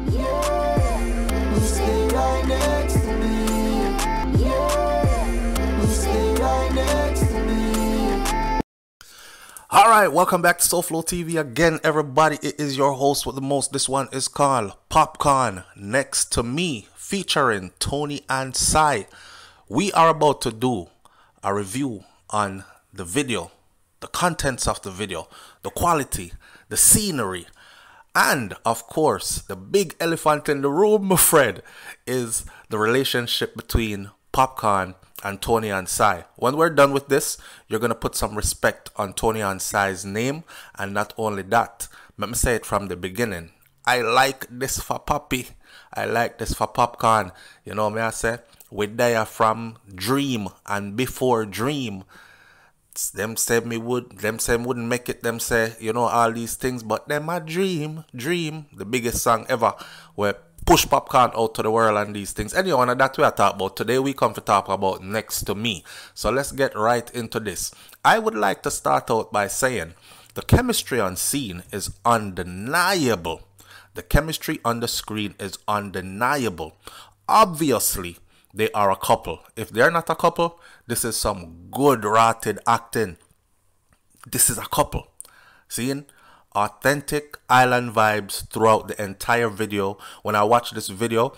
Yeah, you stay right next to me. Yeah, you stay right next to me. Alright, welcome back to SouFLoTV again, everybody. It is your host with the most. This one is called Popcaan, Next to Me, featuring Toni-Ann Singh. We are about to do a review on the video, the contents of the video, the quality, the scenery, and of course, the big elephant in the room, my friend, is the relationship between Popcaan and Toni-Ann Singh. When we're done with this, you're going to put some respect on Toni-Ann Singh's name. And not only that, let me say it from the beginning. I like this for Poppy. I like this for Popcaan. You know what I say? We there from Dream and before Dream. Them say wouldn't make it. Them say, you know, all these things. But them a Dream, the biggest song ever. Where push Popcaan out to the world and these things. Anyway, and that's what I talk about. Today we come to talk about Next to Me. So let's get right into this. I would like to start out by saying the chemistry on scene is undeniable. The chemistry on the screen is undeniable. Obviously, they are a couple. If they're not a couple, this is some good rotted acting. This is a couple. Seeing? Authentic island vibes throughout the entire video. When I watch this video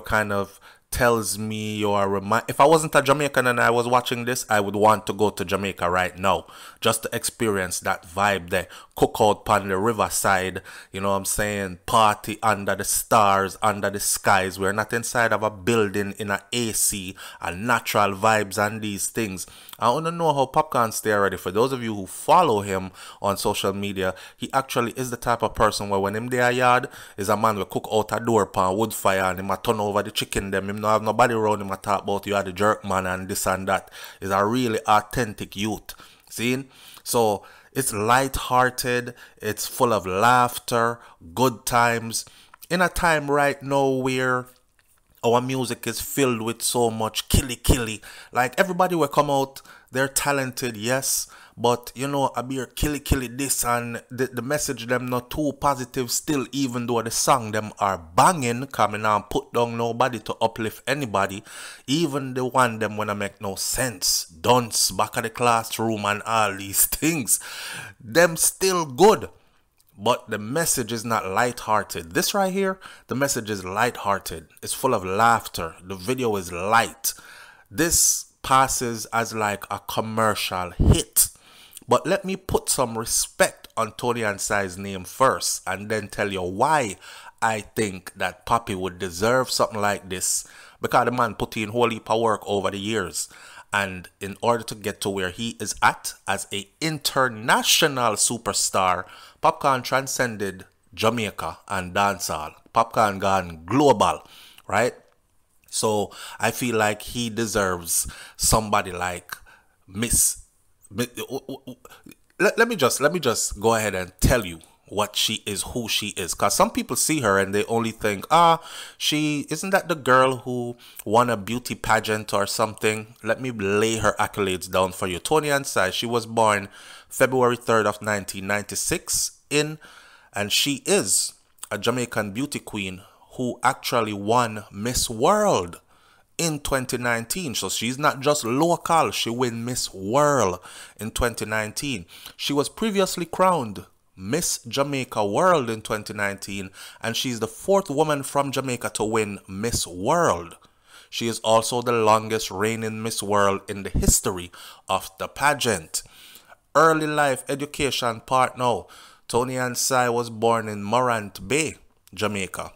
kind of tells me if I wasn't a Jamaican and I was watching this, I would want to go to Jamaica right now just to experience that vibe there. Cook out on the riverside, you know what I'm saying? Party under the stars, under the skies. We're not inside of a building in a AC and natural vibes and these things. I want to know how Popcaan stay ready. For those of you who follow him on social media, he actually is the type of person where when him there yard is a man will cook out a door pan wood fire and him a turn over the chicken them. Him no have nobody around him a talk about you are the jerk man and this and that. Is a really authentic youth. See? So it's light-hearted, it's full of laughter, good times. In a time right now where our music is filled with so much killy. Like everybody will come out, they're talented, yes. But you know, I be killy this and the message them not too positive still, even though the song them are banging, coming and put down nobody to uplift anybody. Even the one them when I make no sense. Dunce, back of the classroom and all these things. Them still good. But the message is not light-hearted. This right here, the message is light-hearted. It's full of laughter. The video is light. This passes as like a commercial hit. But let me put some respect on Toni-Ann Singh's name first and then tell you why I think that Poppy would deserve something like this. Because the man put in a whole heap of work over the years. And in order to get to where he is at as an international superstar, Popcaan transcended Jamaica and dancehall. Popcaan gone global, right? So I feel like he deserves somebody like let me just go ahead and tell you what she is, who she is. Because some people see her and they only think, she isn't that the girl who won a beauty pageant or something. Let me lay her accolades down for you. Toni-Ann Singh, she was born February 3rd of 1996 and she is a Jamaican beauty queen who actually won Miss World in 2019. So she's not just local, she won Miss World in 2019. She was previously crowned Miss Jamaica World in 2019, and she's the 4th woman from Jamaica to win Miss World. She is also the longest reigning Miss World in the history of the pageant. Early life education part now. Toni-Ann Singh was born in Morant Bay, Jamaica.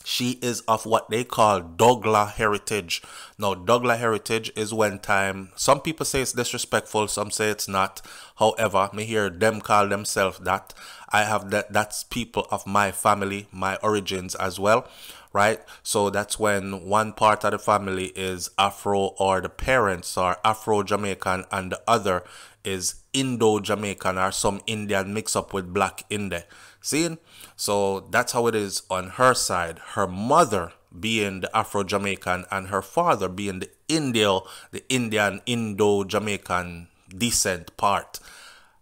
She is of what they call Douglas heritage. Now, Douglas heritage is when time, some people say it's disrespectful, some say it's not. However, me hear them call themselves that. I have that's people of my family, my origins as well, right? So that's when one part of the family is Afro, or the parents are Afro-Jamaican, and the other is Indo-Jamaican or some Indian mix up with black in there. See? So that's how it is on her side. Her mother being the Afro-Jamaican and her father being the Indian Indo-Jamaican descent part.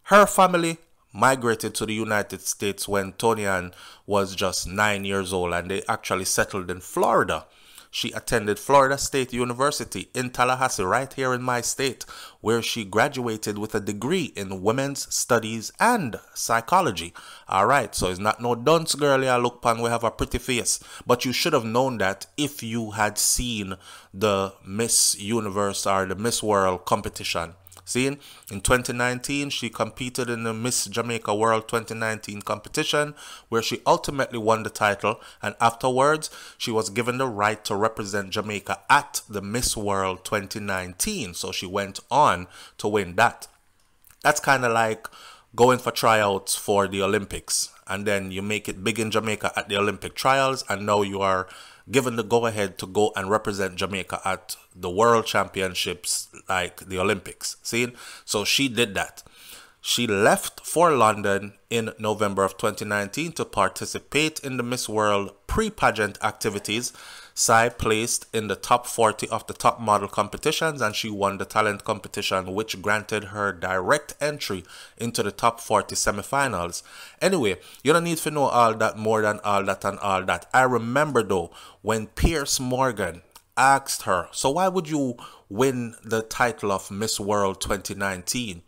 Her family, migrated to the United States when Toni-Ann was just 9 years old, and they actually settled in Florida. She attended Florida State University in Tallahassee, right here in my state, where she graduated with a degree in women's studies and psychology. All right, so it's not no dunce girl here, look pan, we have a pretty face. But you should have known that if you had seen the Miss Universe or the Miss World competition. See, in 2019, she competed in the Miss Jamaica World 2019 competition, where she ultimately won the title, and afterwards, she was given the right to represent Jamaica at the Miss World 2019, so she went on to win that. That's kind of like going for tryouts for the Olympics, and then you make it big in Jamaica at the Olympic trials, and now you are given the go-ahead to go and represent Jamaica at the World Championships, like the Olympics. See? So she did that. She left for London in November of 2019 to participate in the Miss World pre-pageant activities. Sai placed in the top 40 of the top model competitions, and she won the talent competition, which granted her direct entry into the top 40 semifinals. Anyway, you don't need to know all that, more than all that and all that. I remember though, when Piers Morgan asked her, so why would you win the title of Miss World 2019?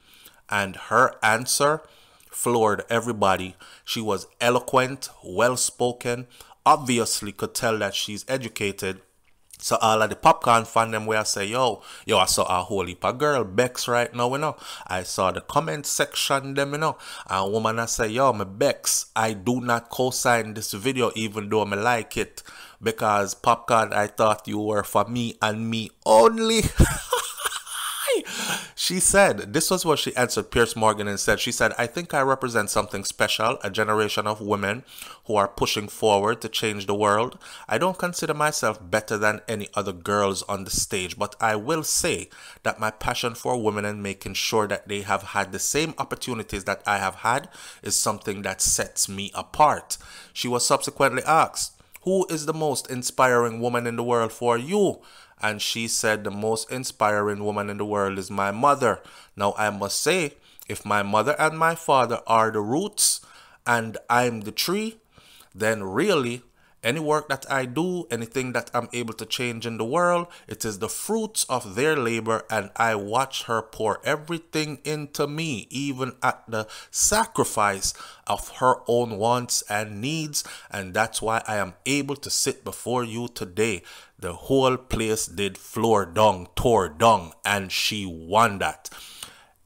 And her answer floored everybody. She was eloquent, well-spoken, obviously could tell that she's educated. So all of the Popcaan fan them where I say, yo, I saw a whole heap of girl Bex right now, you know. I saw the comment section them, you know. And woman I say, yo, me Bex, I do not co-sign this video even though me like it. Because Popcaan, I thought you were for me and me only. She said, this was what she answered Piers Morgan and said, she said, I think I represent something special, a generation of women who are pushing forward to change the world. I don't consider myself better than any other girls on the stage, but I will say that my passion for women and making sure that they have had the same opportunities that I have had is something that sets me apart. She was subsequently asked, who is the most inspiring woman in the world for you? And she said, the most inspiring woman in the world is my mother. Now, I must say, if my mother and my father are the roots and I'm the tree, then really, any work that I do, anything that I'm able to change in the world, it is the fruits of their labor, and I watch her pour everything into me, even at the sacrifice of her own wants and needs, and that's why I am able to sit before you today. The whole place did floor down, tore down, and she won that.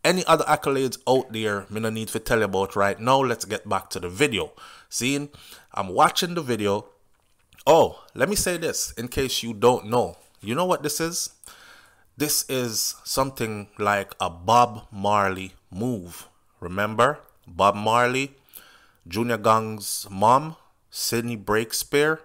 Any other accolades out there, me no need to tell you about right now. Let's get back to the video. See, I'm watching the video. Oh, let me say this in case you don't know. You know what this is? This is something like a Bob Marley move. Remember Bob Marley, Junior Gong's mom, Sydney Breakspear?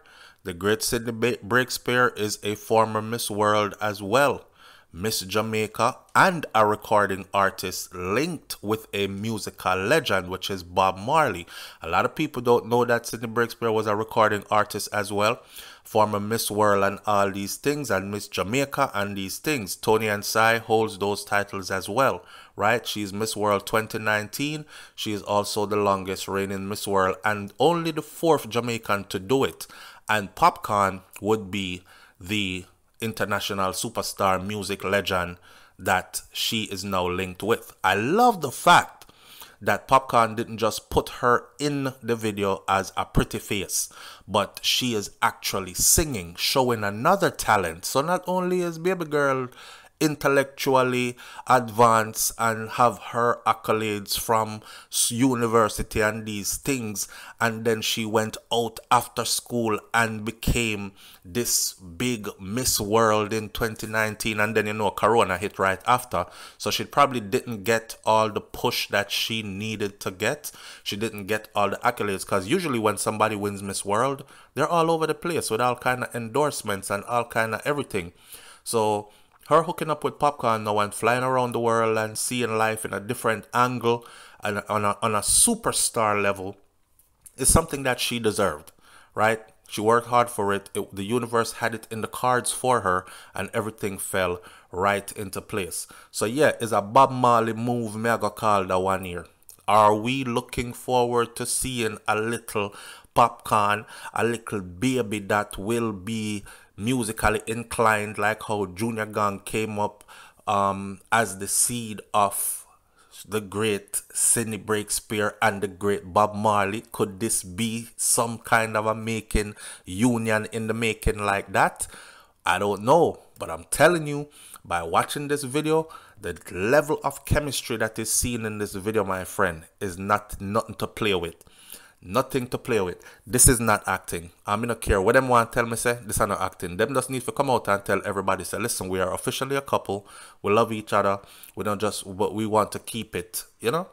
The great Sydney Breakspear is a former Miss World as well, Miss Jamaica, and a recording artist linked with a musical legend, which is Bob Marley. A lot of people don't know that Sydney Breakspear was a recording artist as well, former Miss World and all these things, and Miss Jamaica and these things. Toni-Ann holds those titles as well, right? She's Miss World 2019. She is also the longest reigning Miss World and only the 4th Jamaican to do it. And Popcaan would be the international superstar music legend that she is now linked with. I love the fact that Popcaan didn't just put her in the video as a pretty face, but she is actually singing, showing another talent. So not only is baby girl intellectually advanced and have her accolades from university and these things, and then she went out after school and became this big Miss World in 2019, and then, you know, Corona hit right after, so she probably didn't get all the push that she needed to get. She didn't get all the accolades, because usually when somebody wins Miss World, they're all over the place with all kind of endorsements and all kind of everything. So her hooking up with Popcaan now and flying around the world and seeing life in a different angle and on a superstar level is something that she deserved, right? She worked hard for it. The universe had it in the cards for her, and everything fell right into place. So yeah, it's a Bob Marley move, me I go call that one here. Are we looking forward to seeing a little Popcaan, a little baby that will be musically inclined, like how Junior Gang came up as the seed of the great Sidney Breakspear and the great Bob Marley? Could this be some kind of a making union in the making like that? I don't know, but I'm telling you, by watching this video, the level of chemistry that is seen in this video, my friend, is nothing to play with. Nothing to play with. This is not acting. I don't care what them want to tell me, say this is not acting. Them just need to come out and tell everybody, say, listen, we are officially a couple. We love each other. We don't just, but we want to keep it, you know?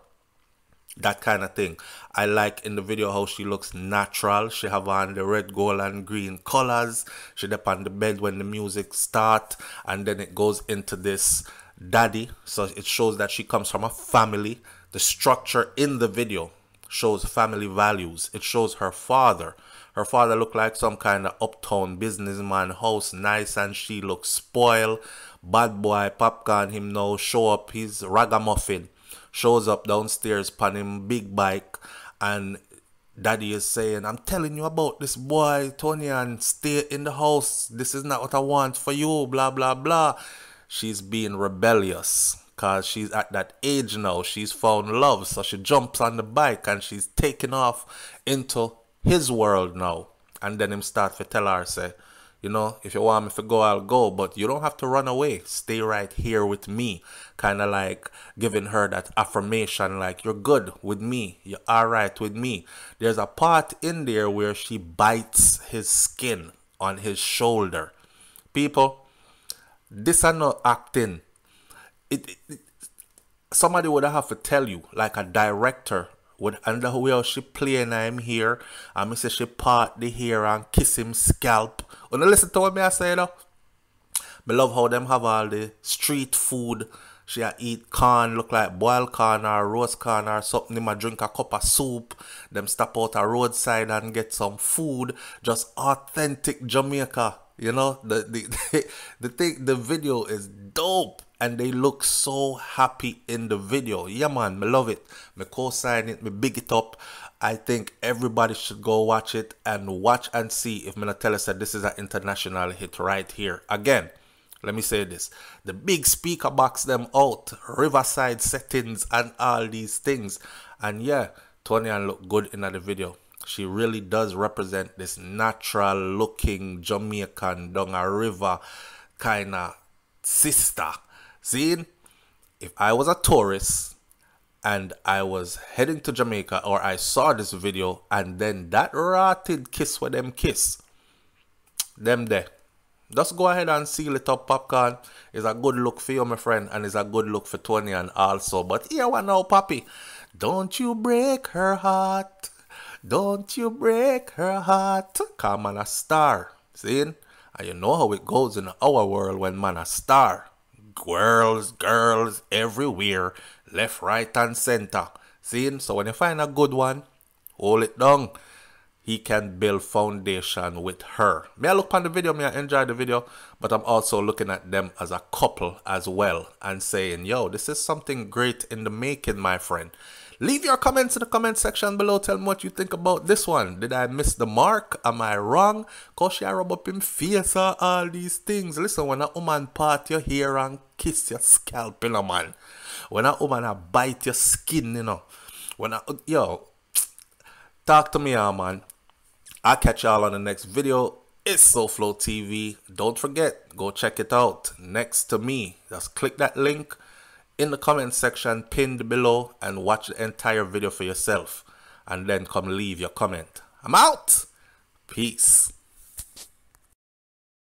That kind of thing. I like in the video how she looks natural. She have on the red, gold, and green colors. She up on the bed when the music start, and then it goes into this daddy. So it shows that she comes from a family. The structure in the video shows family values. It shows her father. Her father looked like some kind of uptown businessman, house nice, and she looks spoiled. Bad boy, Popcaan him now show up. He's ragamuffin. Shows up downstairs on him big bike, and daddy is saying, I'm telling you about this boy, Toni-Ann, stay in the house. This is not what I want for you, blah, blah, blah. She's being rebellious because she's at that age now. She's found love, so she jumps on the bike and she's taking off into his world now. And then him start to tell her, say, you know, if you want me to go, I'll go, but you don't have to run away. Stay right here with me. Kind of like giving her that affirmation, like, you're good with me. You're all right with me. There's a part in there where she bites his skin on his shoulder. People, this are not acting. Somebody would have to tell you, like a director, and the way she playing him here, and I say she part the hair and kiss him scalp. When you listen to what me I say though, I love how them have all the street food. She eat corn, look like boiled corn or roast corn or something. Them drink a cup of soup. Them stop out a roadside and get some food. Just authentic Jamaica. You know, the video is dope. And they look so happy in the video. Yeah, man, I love it. I co-sign it, I big it up. I think everybody should go watch it and watch and see if I'm tell us that this is an international hit right here. Again, let me say this. The big speaker box them out, riverside settings and all these things. And yeah, Toni-Ann look good in the video. She really does represent this natural looking Jamaican down a river kind of sister. See, if I was a tourist and I was heading to Jamaica, or I saw this video and then that rotted kiss with them kiss, them there, just go ahead and seal it up. Popcaan is a good look for you, my friend, and is a good look for Toni-Ann also. But here one now, Poppy, don't you break her heart, don't you break her heart. Come on, a star, see, and you know how it goes in our world when man a star. Girls everywhere, left, right, and center. See, so when you find a good one, hold it down. He can build foundation with her. May I look on the video, may I enjoy the video, but I'm also looking at them as a couple as well and saying, yo, this is something great in the making, my friend. Leave your comments in the comment section below. Tell me what you think about this one. Did I miss the mark? Am I wrong? Cause she rub up in face or all these things. Listen, when a woman part your hair and kiss your scalp, you know, man. When a woman bite your skin, you know. Yo, talk to me, man. I'll catch y'all on the next video. It's SouFLoTV. Don't forget, go check it out. Next to me. Just click that link in the comment section pinned below and watch the entire video for yourself, and then come leave your comment. I'm out. Peace.